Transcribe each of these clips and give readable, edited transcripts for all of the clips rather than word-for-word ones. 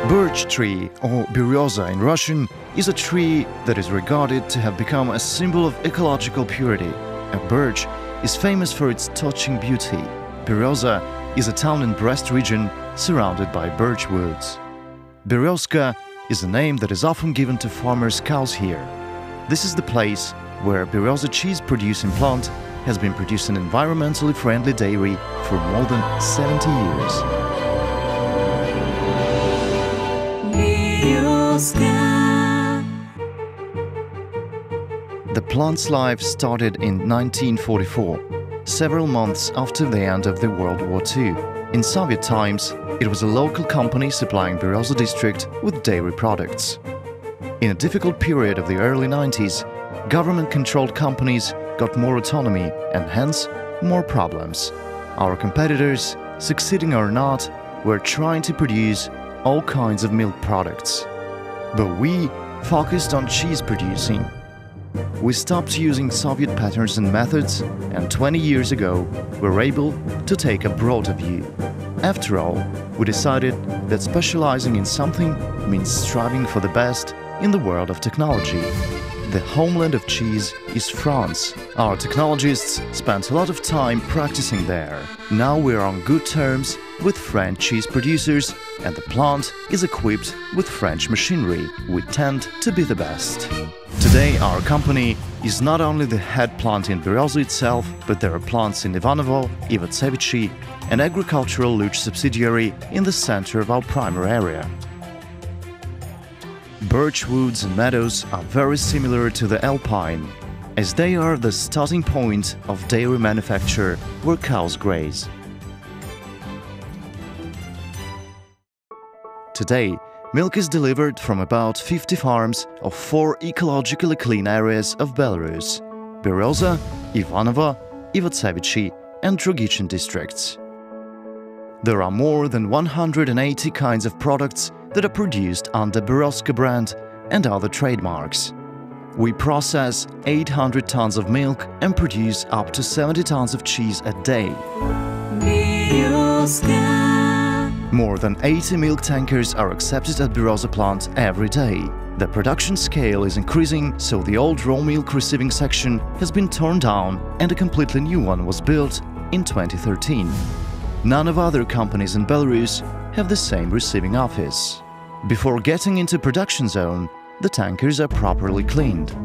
Birch tree, or Berioza in Russian, is a tree that is regarded to have become a symbol of ecological purity. A birch is famous for its touching beauty. Berioza is a town in Brest region surrounded by birch woods. Beriozka is a name that is often given to farmers' cows here. This is the place where Berioza cheese producing plant has been producing environmentally friendly dairy for more than 70 years. The plant's life started in 1944, several months after the end of the World War II. In Soviet times, it was a local company supplying Berioza district with dairy products. In a difficult period of the early 90s, government-controlled companies got more autonomy and hence more problems. Our competitors, succeeding or not, were trying to produce all kinds of milk products. But we focused on cheese producing. We stopped using Soviet patterns and methods, and 20 years ago we were able to take a broader view. After all, we decided that specializing in something means striving for the best in the world of technology. The homeland of cheese is France. Our technologists spent a lot of time practicing there. Now we are on good terms with French cheese producers, and the plant is equipped with French machinery. We tend to be the best. Today our company is not only the head plant in Berioza itself, but there are plants in Ivanovo, Ivacevici, an agricultural luge subsidiary in the center of our primary area. Birch woods and meadows are very similar to the alpine, as they are the starting point of dairy manufacture where cows graze. Today, milk is delivered from about 50 farms of 4 ecologically clean areas of Belarus: Berioza, Ivanovo, Ivacevici and Drogichin districts. There are more than 180 kinds of products that are produced under Berioza brand and other trademarks. We process 800 tons of milk and produce up to 70 tons of cheese a day. More than 80 milk tankers are accepted at Berioza plant every day. The production scale is increasing, so the old raw milk receiving section has been torn down and a completely new one was built in 2013. None of other companies in Belarus have the same receiving office. Before getting into production zone, the tankers are properly cleaned.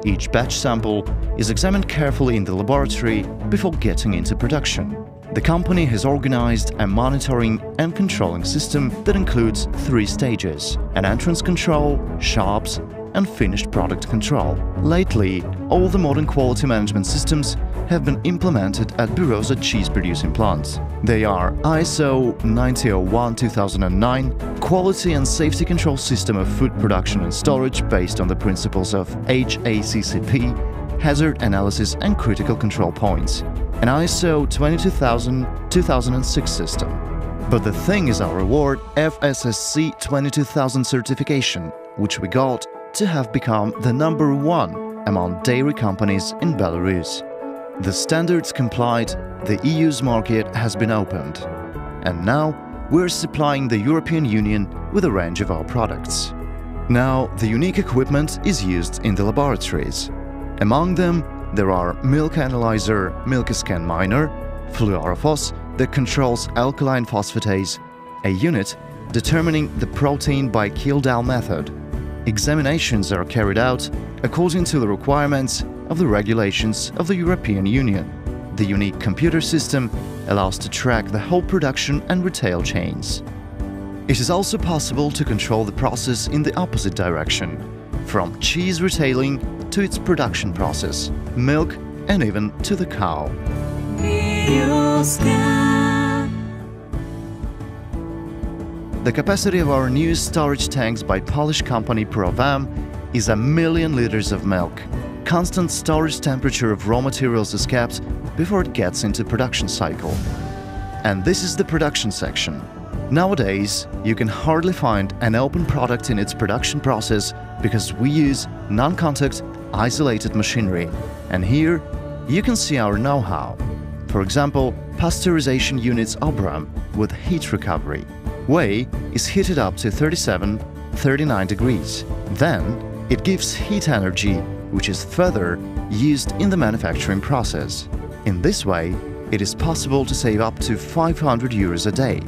Each batch sample is examined carefully in the laboratory before getting into production. The company has organized a monitoring and controlling system that includes 3 stages: an entrance control, shops, and finished product control. Lately, all the modern quality management systems have been implemented at Berioza cheese producing plants. They are ISO 9001-2009 Quality and Safety Control System of Food Production and Storage based on the principles of HACCP, Hazard Analysis and Critical Control Points, an ISO 22000-2006 system. But the thing is our award FSSC 22000 certification, which we got to have become the #1 among dairy companies in Belarus. The standards complied, the EU's market has been opened, and now we're supplying the European Union with a range of our products. Now the unique equipment is used in the laboratories. Among them there are milk analyzer, milk scan miner, fluorophos that controls alkaline phosphatase, a unit determining the protein by kill-down method. Examinations are carried out according to the requirements of the regulations of the European Union. The unique computer system allows to track the whole production and retail chains. It is also possible to control the process in the opposite direction, from cheese retailing to its production process, milk, and even to the cow. The capacity of our new storage tanks by Polish company Promofilm is 1 million liters of milk. Constant storage temperature of raw materials is kept before it gets into production cycle. And this is the production section. Nowadays, you can hardly find an open product in its production process because we use non-contact, isolated machinery. And here, you can see our know-how. For example, pasteurization units Obram with heat recovery. Whey is heated up to 37–39 degrees. Then it gives heat energy, which is further used in the manufacturing process. In this way, it is possible to save up to 500 euros a day.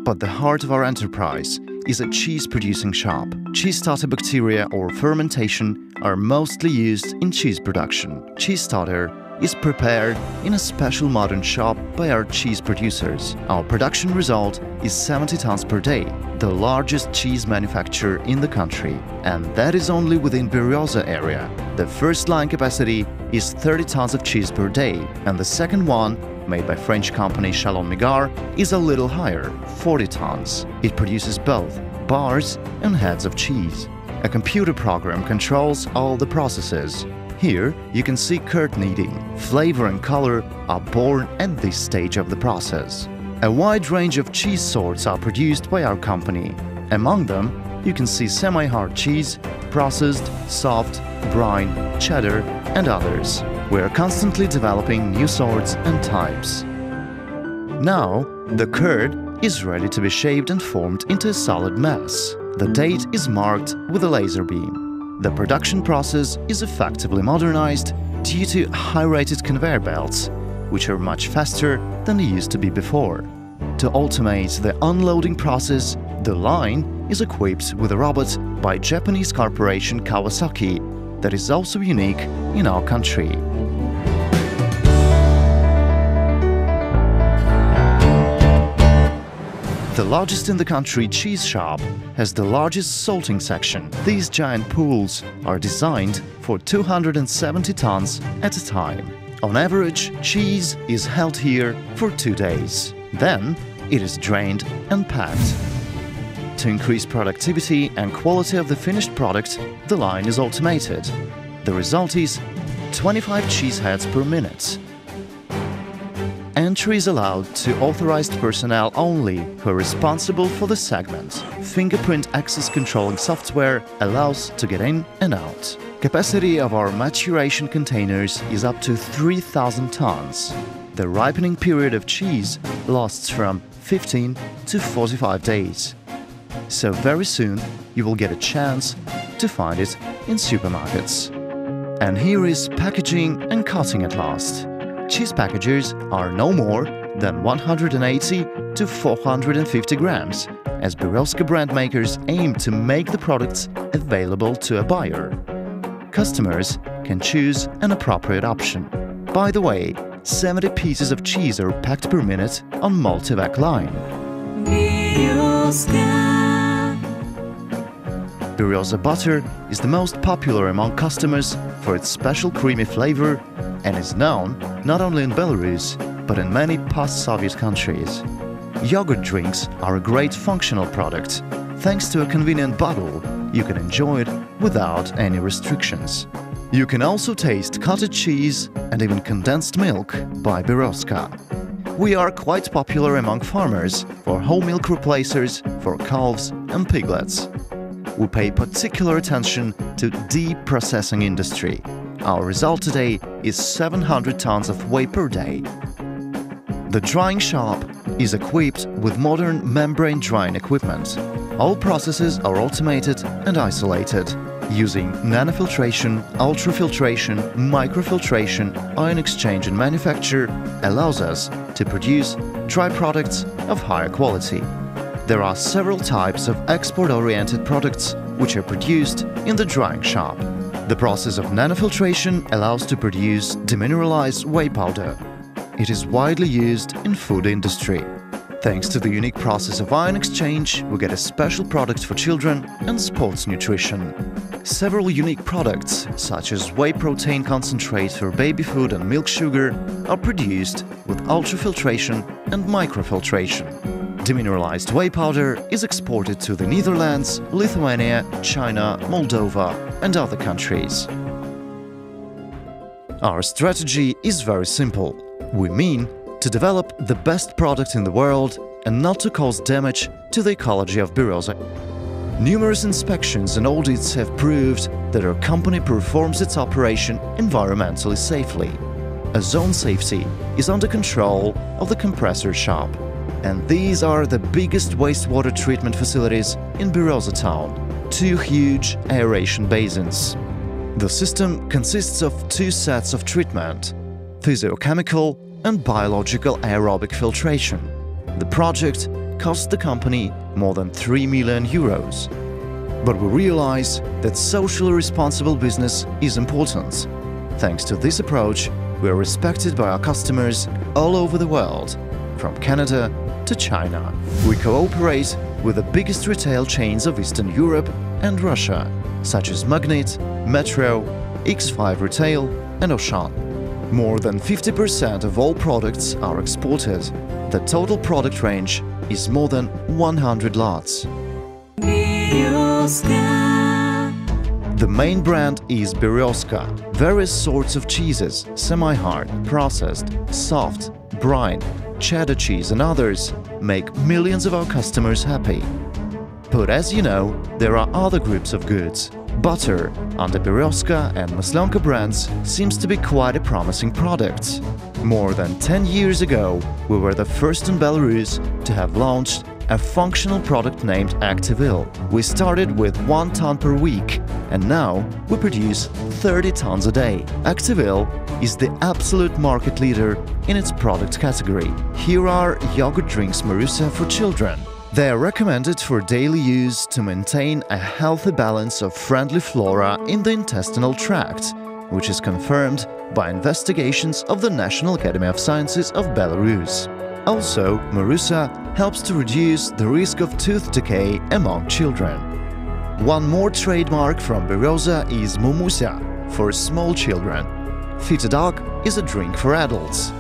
But the heart of our enterprise is a cheese-producing shop. Cheese starter bacteria or fermentation are mostly used in cheese production. Cheese starter is prepared in a special modern shop by our cheese producers. Our production result is 70 tons per day, the largest cheese manufacturer in the country. And that is only within Berioza area. The first line capacity is 30 tons of cheese per day, and the second one, made by French company Chalon Migard, is a little higher, 40 tons. It produces both bars and heads of cheese. A computer program controls all the processes. Here you can see curd kneading. Flavor and color are born at this stage of the process. A wide range of cheese sorts are produced by our company. Among them, you can see semi-hard cheese, processed, soft, brine, cheddar, and others. We are constantly developing new sorts and types. Now, the curd is ready to be shaped and formed into a solid mass. The date is marked with a laser beam. The production process is effectively modernized due to high-rated conveyor belts, which are much faster than they used to be before. To automate the unloading process, the line is equipped with a robot by Japanese corporation Kawasaki that is also unique in our country. The largest in the country cheese shop has the largest salting section. These giant pools are designed for 270 tons at a time. On average, cheese is held here for 2 days. Then it is drained and packed. To increase productivity and quality of the finished product, the line is automated. The result is 25 cheese heads per minute. Entry is allowed to authorized personnel only who are responsible for the segment. Fingerprint access controlling software allows to get in and out. Capacity of our maturation containers is up to 3,000 tons. The ripening period of cheese lasts from 15 to 45 days. So very soon you will get a chance to find it in supermarkets. And here is packaging and cutting at last. Cheese packages are no more than 180 to 450 grams, as Berioza brand makers aim to make the products available to a buyer. Customers can choose an appropriate option. By the way, 70 pieces of cheese are packed per minute on multi-vac line. Berioza butter is the most popular among customers for its special creamy flavor and is known not only in Belarus, but in many post-Soviet countries. Yogurt drinks are a great functional product. Thanks to a convenient bottle, you can enjoy it without any restrictions. You can also taste cottage cheese and even condensed milk by Berioza. We are quite popular among farmers for whole milk replacers for calves and piglets. We pay particular attention to deep processing industry. Our result today is 700 tons of whey per day. The drying shop is equipped with modern membrane drying equipment. All processes are automated and isolated, using nanofiltration, ultrafiltration, microfiltration, ion exchange and manufacture allows us to produce dry products of higher quality. There are several types of export-oriented products which are produced in the drying shop. The process of nanofiltration allows to produce demineralized whey powder. It is widely used in food industry. Thanks to the unique process of ion exchange, we get a special product for children and sports nutrition. Several unique products, such as whey protein concentrate for baby food and milk sugar, are produced with ultrafiltration and microfiltration. Demineralized whey powder is exported to the Netherlands, Lithuania, China, Moldova and other countries. Our strategy is very simple. We mean to develop the best product in the world and not to cause damage to the ecology of Berioza. Numerous inspections and audits have proved that our company performs its operation environmentally safely. Ozone safety is under control of the compressor shop. And these are the biggest wastewater treatment facilities in Berioza town, 2 huge aeration basins. The system consists of 2 sets of treatment: physiochemical and biological aerobic filtration. The project cost the company more than 3 million euros. But we realize that socially responsible business is important. Thanks to this approach, we are respected by our customers all over the world, from Canada to China. We cooperate with the biggest retail chains of Eastern Europe and Russia, such as Magnet, Metro, X5 Retail and Auchan. More than 50% of all products are exported. The total product range is more than 100 lots. The main brand is Berioza. Various sorts of cheeses, semi-hard, processed, soft, brine, cheddar cheese and others make millions of our customers happy. But as you know, there are other groups of goods. Butter, under Berioza and Maslonka brands, seems to be quite a promising product. More than 10 years ago, we were the first in Belarus to have launched a functional product named Activil. We started with 1 ton per week, and now we produce 30 tons a day. Activil is the absolute market leader in its product category. Here are yogurt drinks Marusa for children. They are recommended for daily use to maintain a healthy balance of friendly flora in the intestinal tract, which is confirmed by investigations of the National Academy of Sciences of Belarus. Also, Marusa helps to reduce the risk of tooth decay among children. One more trademark from Berioza is Mumusia, for small children. Fitadog is a drink for adults.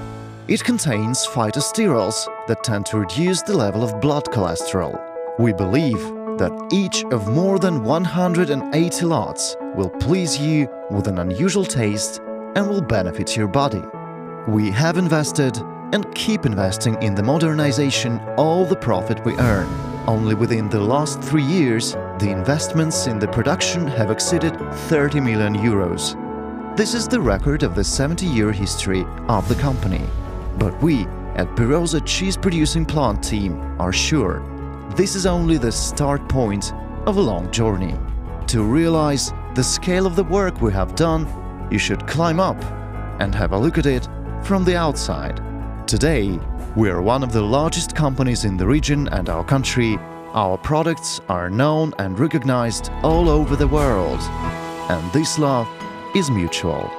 It contains phytosterols that tend to reduce the level of blood cholesterol. We believe that each of more than 180 lots will please you with an unusual taste and will benefit your body. We have invested and keep investing in the modernization all the profit we earn. Only within the last 3 years, the investments in the production have exceeded 30 million euros. This is the record of the 70-year history of the company. But we, at Berioza cheese producing plant team, are sure this is only the start point of a long journey. To realize the scale of the work we have done, you should climb up and have a look at it from the outside. Today, we are one of the largest companies in the region and our country. Our products are known and recognized all over the world. And this love is mutual.